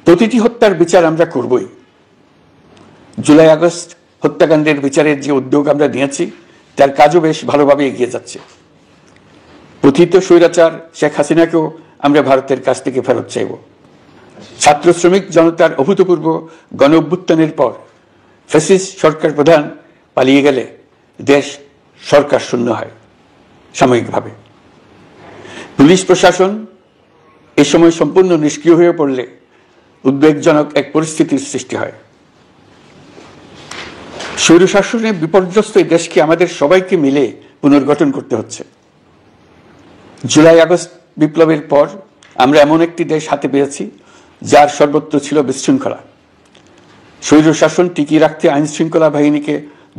প্রতিটি হত্যার বিচার আমরা করবই। জুলাই আগস্ট হত্যাকাণ্ডের বিচারের যে উদ্যোগ আমরা নিয়েছি তার কাজও বেশ ভালোভাবে এগিয়ে যাচ্ছে। পতিত স্বৈরাচার শেখ হাসিনাকেও আমরা ভারতের কাছ থেকে ফেরত চাইব। ছাত্র শ্রমিক জনতার অভূতপূর্ব গণ অভ্যুত্থানের পর ফ্যাসিস্ট সরকার প্রধান পালিয়ে গেলে দেশ সরকার শূন্য হয় সাময়িকভাবে। পুলিশ প্রশাসন এ সময় সম্পূর্ণ নিষ্ক্রিয় হয়ে পড়লে উদ্বেগজনক এক পরিস্থিতির সৃষ্টি হয়। স্বৈরশাসনে বিপর্যস্ত এই দেশকে আমাদের সবাইকে মিলে পুনর্গঠন করতে হচ্ছে। জুলাই আগস্ট বিপ্লবের পর আমরা এমন একটি দেশ হাতে পেয়েছি যার সর্বত্র ছিল বিশৃঙ্খলা। স্বৈরশাসন টিকিয়ে রাখতে আইন শৃঙ্খলা বাহিনীকে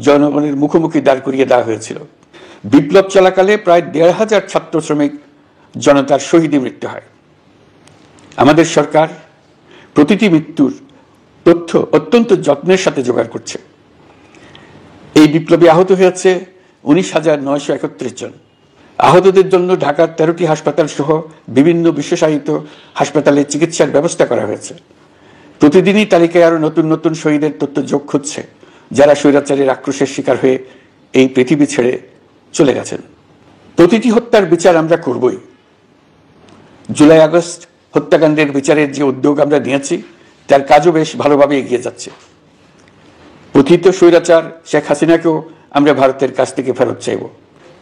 জনগণের মুখোমুখি দাঁড় করিয়ে দেওয়া হয়েছিল। বিপ্লব চলাকালে প্রায় ১,৫০০ ছাত্র শ্রমিক জনতার শহীদে মৃত্যু হয়। আমাদের সরকার প্রতিটি মৃত্যুর তথ্য অত্যন্ত যত্নের সাথে জোগাড় করছে। এই বিপ্লবে আহত হয়েছে ১৯,৯৩১ জন। আহতদের জন্য ঢাকার ১৩টি হাসপাতাল সহ বিভিন্ন বিশেষায়িত হাসপাতালে চিকিৎসার ব্যবস্থা করা হয়েছে। প্রতিদিনই তালিকায় আরো নতুন নতুন শহীদের তথ্য যোগ হচ্ছে, যারা স্বৈরাচারের আক্রোশের শিকার হয়ে এই পৃথিবী ছেড়ে চলে গেছেন। প্রতিটি হত্যার বিচার আমরা করবই। জুলাই আগস্ট হত্যাকাণ্ডের বিচারের যে উদ্যোগ আমরা নিয়েছি তার কাজও বেশ ভালোভাবে এগিয়ে যাচ্ছে। পতিত স্বৈরাচার শেখ হাসিনাকেও আমরা ভারতের কাছ থেকে ফেরত চাইব।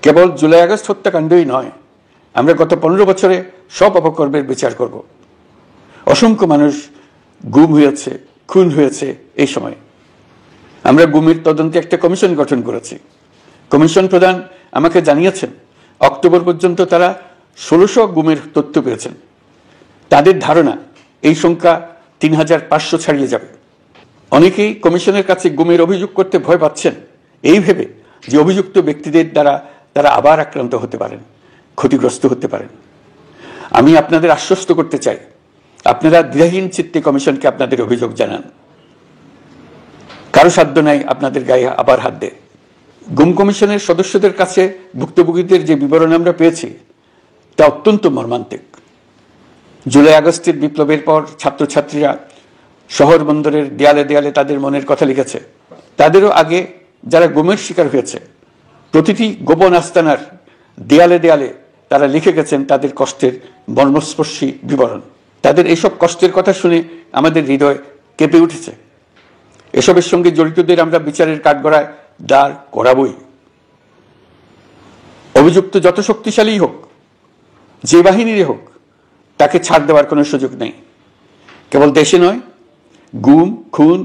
কেবল জুলাই আগস্ট হত্যাকাণ্ডই নয়, আমরা গত ১৫ বছরে সব অপকর্মের বিচার করব। অসংখ্য মানুষ গুম হয়েছে, খুন হয়েছে। এই সময় আমরা গুমের তদন্তে একটা কমিশন গঠন করেছি। কমিশন প্রধান আমাকে জানিয়েছেন অক্টোবর পর্যন্ত তারা ১৬০০ গুমের তথ্য পেয়েছেন। তাদের ধারণা এই সংখ্যা ৩,৫০০ ছাড়িয়ে যাবে। অনেকেই কমিশনের কাছে গুমের অভিযোগ করতে ভয় পাচ্ছেন, এই ভেবে যে অভিযুক্ত ব্যক্তিদের দ্বারা তারা আবার আক্রান্ত হতে পারেন, ক্ষতিগ্রস্ত হতে পারেন। আমি আপনাদের আশ্বস্ত করতে চাই, আপনারা দ্বিধাহীন চিত্তে কমিশনকে আপনাদের অভিযোগ জানান। কারো সাধ্য নাই আপনাদের গায়ে আবার হাত দেয়। গুম কমিশনের সদস্যদের কাছে ভুক্তভোগীদের যে বিবরণ আমরা পেয়েছি তা অত্যন্ত মর্মান্তিক। জুলাই আগস্টের বিপ্লবের পর ছাত্রছাত্রীরা শহর বন্দরের দেয়ালে দেয়ালে তাদের মনের কথা লিখেছে। তাদেরও আগে যারা গুমের শিকার হয়েছে প্রতিটি গোপন আস্তানার দেয়ালে দেয়ালে তারা লিখে গেছেন তাদের কষ্টের মর্মস্পর্শী বিবরণ। তাদের এইসব কষ্টের কথা শুনে আমাদের হৃদয় কেঁপে উঠেছে। এসবের সঙ্গে জড়িতদের আমরা বিচারের কাঠগড়ায় দাঁড় করাবই। অভিযুক্ত যত শক্তিশালী হোক, যে বাহিনীরই হোক, তাকে ছাড় দেওয়ার কোনো সুযোগ নেই। কেবল দেশে নয়, গুম, খুন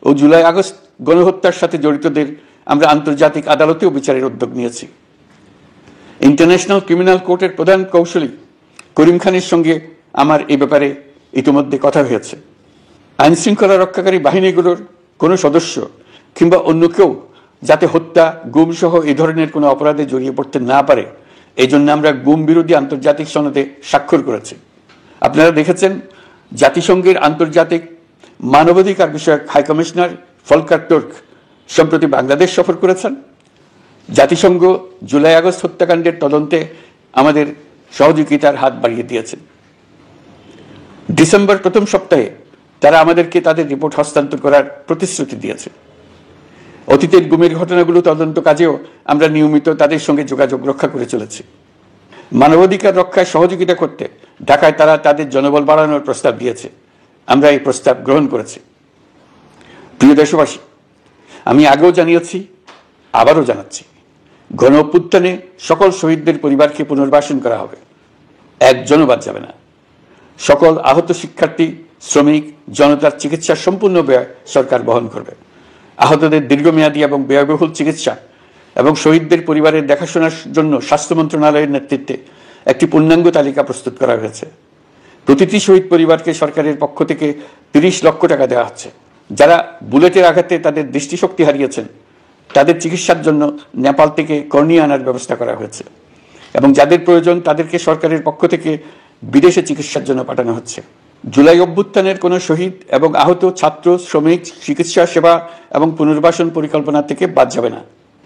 ও জুলাই আগস্ট গণহত্যার সাথে জড়িতদের আমরা আন্তর্জাতিক আদালতেও বিচারের উদ্যোগ নিয়েছি। ইন্টারন্যাশনাল ক্রিমিনাল কোর্টের প্রধান কৌশলী করিম খানের সঙ্গে আমার এই ব্যাপারে ইতিমধ্যে কথা হয়েছে। আইন শৃঙ্খলা রক্ষাকারী বাহিনীগুলোর কোনো সদস্য কিংবা অন্য কেউ যাতে হত্যা, গুম সহ এই ধরনের কোনো অপরাধে জড়িয়ে পড়তে না পারে, এই জন্য আমরা গুম বিরোধী আন্তর্জাতিক সনদে স্বাক্ষর করেছি। আপনারা দেখেছেন জাতিসংঘের আন্তর্জাতিক মানবাধিকার বিষয়ক হাই কমিশনার ফলকার তুর্ক সম্প্রতি বাংলাদেশ সফর করেছেন। জাতিসংঘ জুলাই আগস্ট হত্যাকাণ্ডের তদন্তে আমাদের সহযোগিতার হাত বাড়িয়ে দিয়েছেন। ডিসেম্বর প্রথম সপ্তাহে তারা আমাদেরকে তাদের রিপোর্ট হস্তান্তর করার প্রতিশ্রুতি দিয়েছে। অতীতের গুমের ঘটনাগুলো তদন্ত কাজেও আমরা নিয়মিত তাদের সঙ্গে যোগাযোগ রক্ষা করে চলেছি। মানবাধিকার রক্ষায় সহযোগিতা করতে ঢাকায় তারা তাদের জনবল বাড়ানোর প্রস্তাব দিয়েছে। আমরা এই প্রস্তাব গ্রহণ করেছি। প্রিয় দেশবাসী, আমি আগেও জানিয়েছি, আবারও জানাচ্ছি, গণ অভ্যুত্থানে সকল শহীদদের পরিবারকে পুনর্বাসন করা হবে, একজনও বাদ যাবে না। সকল আহত শিক্ষার্থী, শ্রমিক, জনতার চিকিৎসার সম্পূর্ণ ব্যয় সরকার বহন করবে। আহতদের দীর্ঘমেয়াদী এবং ব্যয়বহুল চিকিৎসা এবং শহীদদের পরিবারের দেখাশোনার জন্য স্বাস্থ্য মন্ত্রণালয়ের নেতৃত্বে একটি পূর্ণাঙ্গ তালিকা প্রস্তুত করা হয়েছে। প্রতিটি শহীদ পরিবারকে সরকারের পক্ষ থেকে ৩০ লক্ষ টাকা দেওয়া হচ্ছে। যারা বুলেটের আঘাতে তাদের দৃষ্টিশক্তি হারিয়েছেন তাদের চিকিৎসার জন্য নেপাল থেকে কর্নিয়া আনার ব্যবস্থা করা হয়েছে এবং যাদের প্রয়োজন তাদেরকে সরকারের পক্ষ থেকে বিদেশে চিকিৎসার জন্য পাঠানো হচ্ছে। জুলাই অভ্যুত্থানের কোনো শহীদ এবং আহত ছাত্র, শ্রমিক চিকিৎসা সেবা এবং পুনর্বাসন পরিকল্পনা থেকে বাদ যাবে না।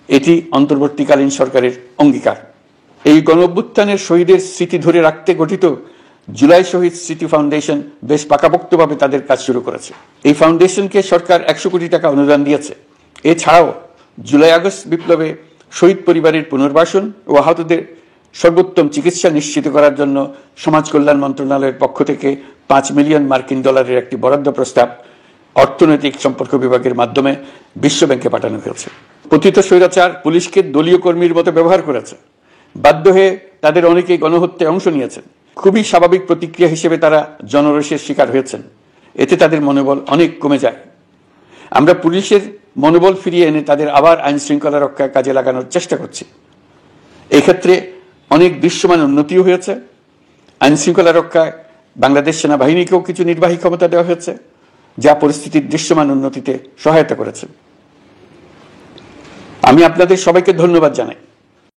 এটি অন্তর্বর্তীকালীন সরকারের অঙ্গীকার। এই গণ অভ্যুত্থানের শহীদের স্মৃতি ধরে রাখতে গঠিত জুলাই শহীদ স্মৃতি ফাউন্ডেশন বেশ পাকাপোক্তভাবে তাদের কাজ শুরু করেছে। এই ফাউন্ডেশনকে সরকার 100 কোটি টাকা অনুদান দিয়েছে। এছাড়াও জুলাই আগস্ট বিপ্লবে শহীদ পরিবারের পুনর্বাসন ও আহতদের সর্বোত্তম চিকিৎসা নিশ্চিত করার জন্য সমাজ কল্যাণ মন্ত্রণালয়ের পক্ষ থেকে $5 মিলিয়ন একটি বরাদ্দ প্রস্তাব অর্থনৈতিক সম্পর্ক বিভাগের মাধ্যমে বিশ্ব ব্যাংকে পাঠানো হয়েছে। পতিত স্বৈরাচার পুলিশকে দলীয় কর্মীর মতো ব্যবহার করেছে। বাধ্য হয়ে তাদের অনেকেই গণহত্যায় অংশ নিয়েছেন। খুবই স্বাভাবিক প্রতিক্রিয়া হিসেবে তারা জনরোষের শিকার হয়েছেন। এতে তাদের মনোবল অনেক কমে যায়। আমরা পুলিশের মনোবল ফিরিয়ে এনে তাদের আবার আইন শৃঙ্খলা রক্ষায় কাজে লাগানোর চেষ্টা করছি। এক্ষেত্রে অনেক দৃশ্যমান উন্নতিও হয়েছে। আইন শৃঙ্খলা রক্ষায় বাংলাদেশ সেনাবাহিনীকেও কিছু নির্বাহী ক্ষমতা দেওয়া হয়েছে, যা পরিস্থিতির দৃশ্যমান উন্নতিতে সহায়তা করেছে। আমি আপনাদের সবাইকে ধন্যবাদ জানাই।